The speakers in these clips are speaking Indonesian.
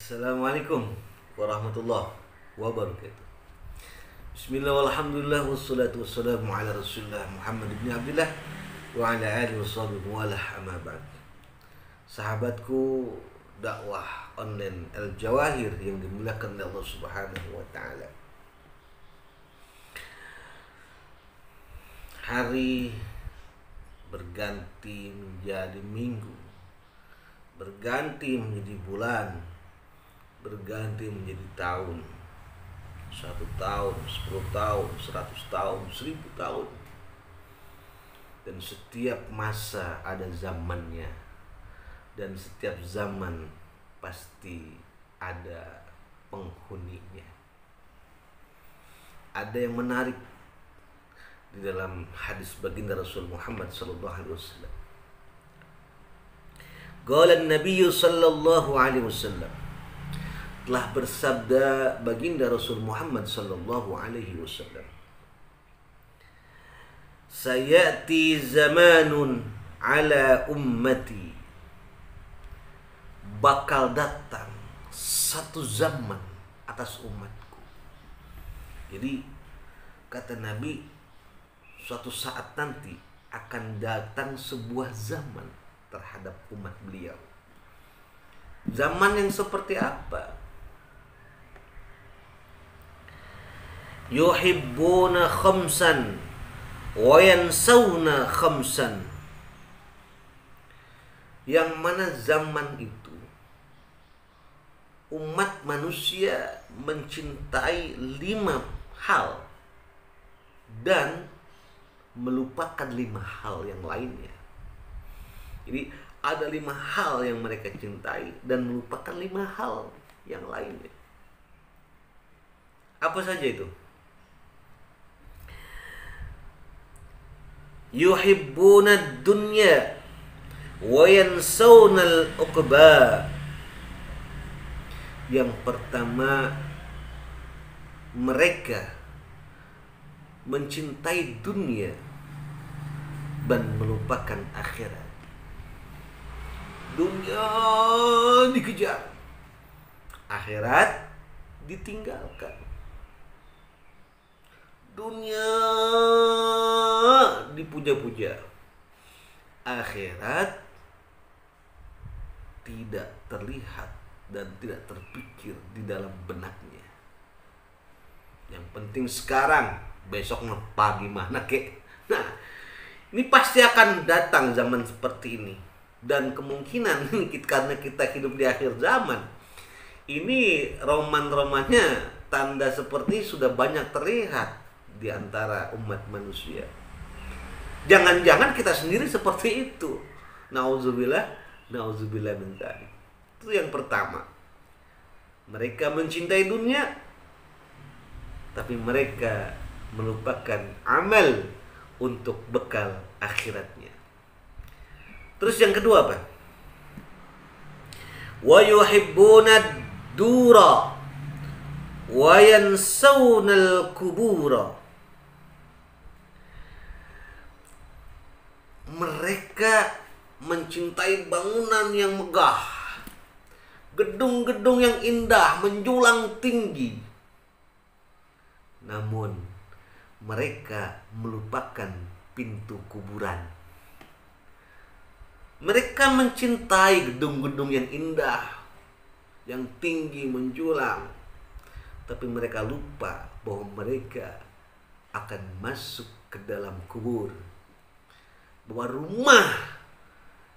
Assalamualaikum warahmatullahi wabarakatuh. Bismillah walhamdulillah wassalatu wassalamu ala rasulillah Muhammad ibn Abdullah wa ala alihi washabihi walah amma ba'd. Sahabatku dakwah online Al-Jawahir yang dimuliakan oleh Allah Subhanahu wa taala. Hari berganti menjadi minggu, berganti menjadi bulan, berganti menjadi tahun. 1 tahun, 10 tahun, 100 tahun, 1000 tahun. Dan setiap masa ada zamannya. Dan setiap zaman pasti ada penghuninya. Ada yang menarik di dalam hadis baginda Rasul Muhammad sallallahu alaihi wasallam. Qala an-nabiy sallallahu alaihi wasallam, telah bersabda baginda Rasul Muhammad sallallahu alaihi wasallam, sayati zamanun ala ummati, bakal datang satu zaman atas umatku. Jadi kata Nabi, suatu saat nanti akan datang sebuah zaman terhadap umat beliau. Zaman yang seperti apa? Yuhibbuna khamsan wa yansawna khamsan. Yang mana zaman itu umat manusia mencintai 5 hal dan melupakan 5 hal yang lainnya. Jadi ada 5 hal yang mereka cintai dan melupakan 5 hal yang lainnya. Apa saja itu? Yuhibbuna dunya wa yansawna al-uqba. Yang pertama, mereka mencintai dunia dan melupakan akhirat. Dunia dikejar, akhirat ditinggalkan. Dunia dipuja-puja, akhirat tidak terlihat dan tidak terpikir di dalam benaknya. Yang penting sekarang, besok pagi mana kek. Nah, ini pasti akan datang zaman seperti ini. Dan kemungkinan karena kita hidup di akhir zaman, ini roman-romannya, tanda seperti sudah banyak terlihat di antara umat manusia. Jangan-jangan kita sendiri seperti itu. Nauzubillah min dzalik. Itu yang pertama. Mereka mencintai dunia, tapi mereka melupakan amal untuk bekal akhiratnya. Terus yang kedua apa? Wa yuhibbuna dura wa yansawna al-kubura. Mereka mencintai bangunan yang megah, gedung-gedung yang indah menjulang tinggi. Namun mereka melupakan pintu kuburan. Mereka mencintai gedung-gedung yang indah, yang tinggi menjulang, tapi mereka lupa bahwa mereka akan masuk ke dalam kubur. Bahwa rumah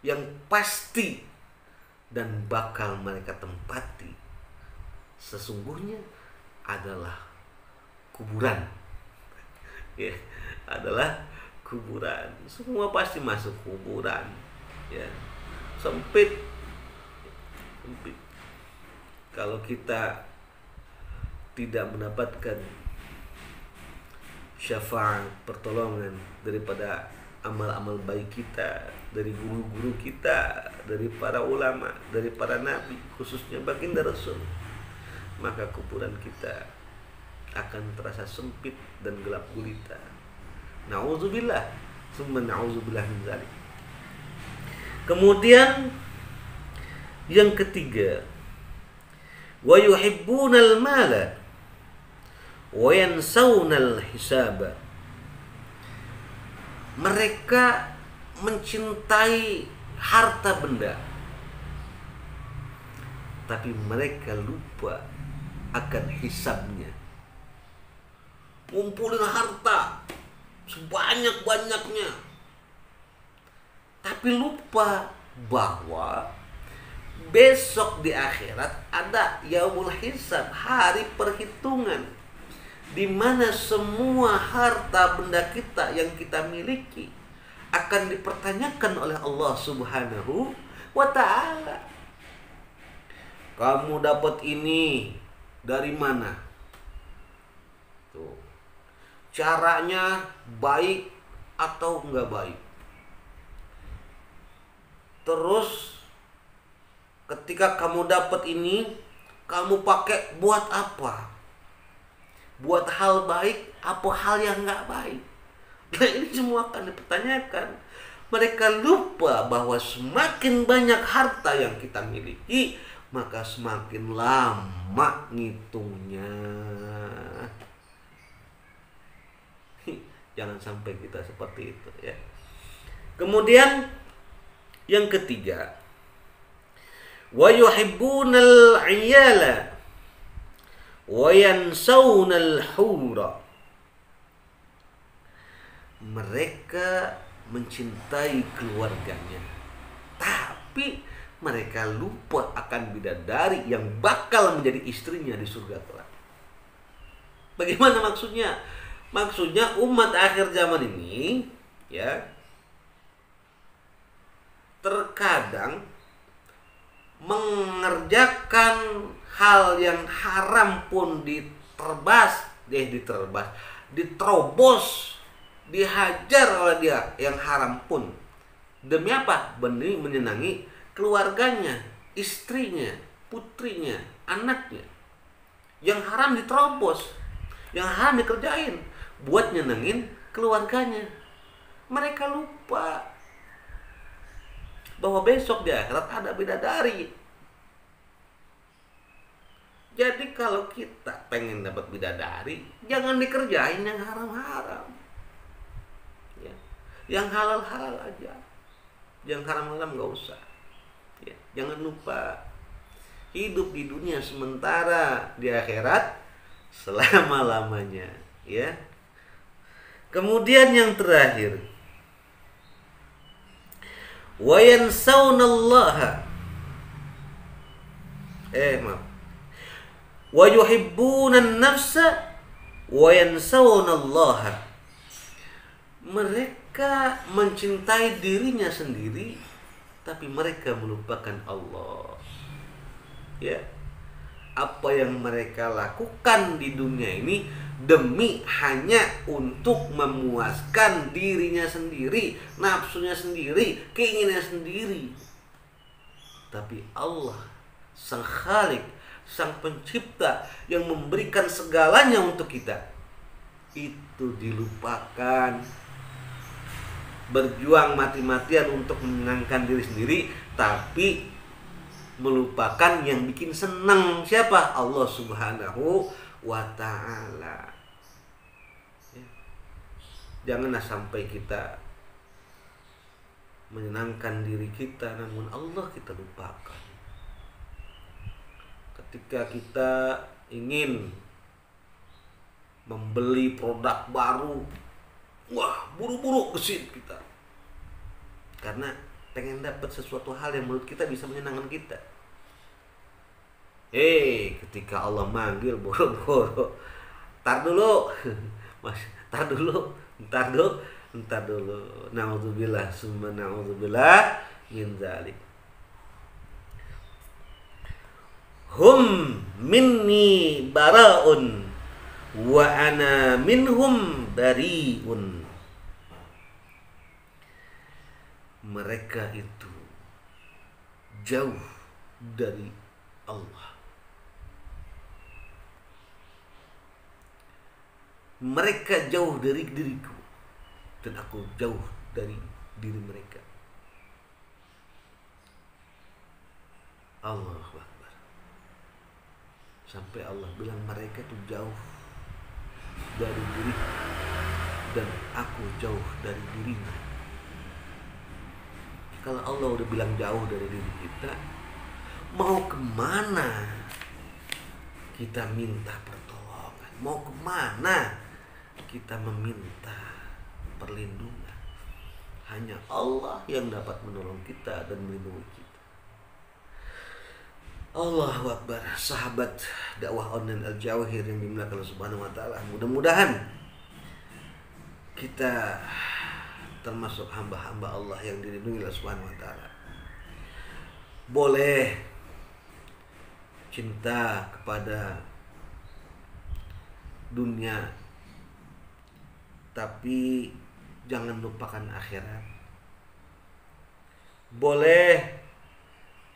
yang pasti dan bakal mereka tempati sesungguhnya adalah kuburan. Ya, adalah kuburan. Semua pasti masuk kuburan. Ya, sempit. Kalau kita tidak mendapatkan syafaat, pertolongan daripada amal-amal baik kita, dari guru-guru kita, dari para ulama, dari para nabi, khususnya baginda Rasul, maka kuburan kita akan terasa sempit dan gelap gulita. Nauzubillah, summa nauzubillah min dzalik. Kemudian yang ketiga, wa yuhibbunal mala wa yansawnal hisaba. Mereka mencintai harta benda, tapi mereka lupa akan hisabnya. Ngumpulin harta sebanyak-banyaknya, tapi lupa bahwa besok di akhirat ada yaumul hisab, hari perhitungan, di mana semua harta benda kita yang kita miliki akan dipertanyakan oleh Allah Subhanahu wa ta'ala. Kamu dapat ini dari mana? Tuh. Caranya baik atau enggak baik? Terus ketika kamu dapat ini, kamu pakai buat apa? Buat hal baik apa hal yang nggak baik? Nah, ini semua akan dipertanyakan. Mereka lupa bahwa semakin banyak harta yang kita miliki, maka semakin lama ngitungnya. Jangan sampai kita seperti itu ya. Kemudian yang ketiga, wa yuhibbunal 'iyala wa yansawnal hura. Mereka mencintai keluarganya, tapi mereka lupa akan bidadari yang bakal menjadi istrinya di surga kelak. Bagaimana maksudnya? Maksudnya umat akhir zaman ini ya, terkadang mengerjakan hal yang haram pun diterobos, dihajar oleh dia yang haram pun. Demi apa? Demi menyenangi keluarganya, istrinya, putrinya, anaknya. Yang haram diterobos, yang haram dikerjain buat nyenengin keluarganya. Mereka lupa bahwa besok di akhirat ada bidadari. Jadi kalau kita pengen dapat bidadari, jangan dikerjain yang haram-haram ya. Yang halal-halal aja, yang haram-haram gak usah ya. Jangan lupa, hidup di dunia sementara, di akhirat selama-lamanya ya. Kemudian yang terakhir, wa yansawnallaha wa yuhibbunan nafsa wa yansawnallaha. Mereka mencintai dirinya sendiri, tapi mereka melupakan Allah ya. Apa yang mereka lakukan di dunia ini demi hanya untuk memuaskan dirinya sendiri, nafsunya sendiri, keinginannya sendiri. Tapi Allah, Sang Khalik, Sang Pencipta yang memberikan segalanya untuk kita, itu dilupakan. Berjuang mati-matian untuk menyenangkan diri sendiri, tapi melupakan yang bikin senang. Siapa? Allah Subhanahu wa ta'ala ya. Janganlah sampai kita menyenangkan diri kita, namun Allah kita lupakan. Ketika kita ingin membeli produk baru, wah, buru-buru gesit kita, karena pengen dapat sesuatu hal yang menurut kita bisa menyenangkan kita. Ketika Allah manggil boro-boro, Ntar dulu. Na'udzubillah summa na'udzubillah min dzalik. Hum minni bara'un wa ana minhum bari'un. Mereka itu jauh dari Allah. Mereka jauh dari diriku, dan aku jauh dari diri mereka. Allahu Akbar. Sampai Allah bilang mereka itu jauh dari diri dan aku jauh dari dirinya. Kalau Allah udah bilang jauh dari diri kita, mau kemana kita minta pertolongan? Mau kemana kita meminta perlindungan? Hanya Allah yang dapat menolong kita dan melindungi kita. Allahu Akbar. Sahabat dakwah online Al-Jawahir yang dimuliakan Allah Subhanahu wa taala, mudah-mudahan kita termasuk hamba-hamba Allah yang dilindungi Allah Subhanahu wa taala. Boleh cinta kepada dunia, tapi jangan lupakan akhirat. Boleh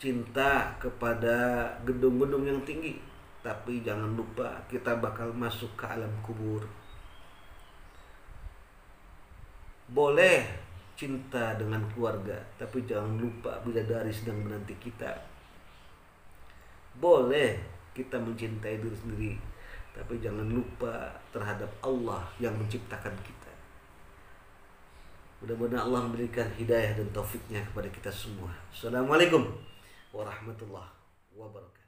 cinta kepada gedung-gedung yang tinggi, tapi jangan lupa kita bakal masuk ke alam kubur. Boleh cinta dengan keluarga, tapi jangan lupa bidadari sedang menanti kita. Boleh kita mencintai diri sendiri, tapi jangan lupa terhadap Allah yang menciptakan kita. Mudah-mudahan Allah memberikan hidayah dan taufiknya kepada kita semua. Assalamualaikum warahmatullahi wabarakatuh.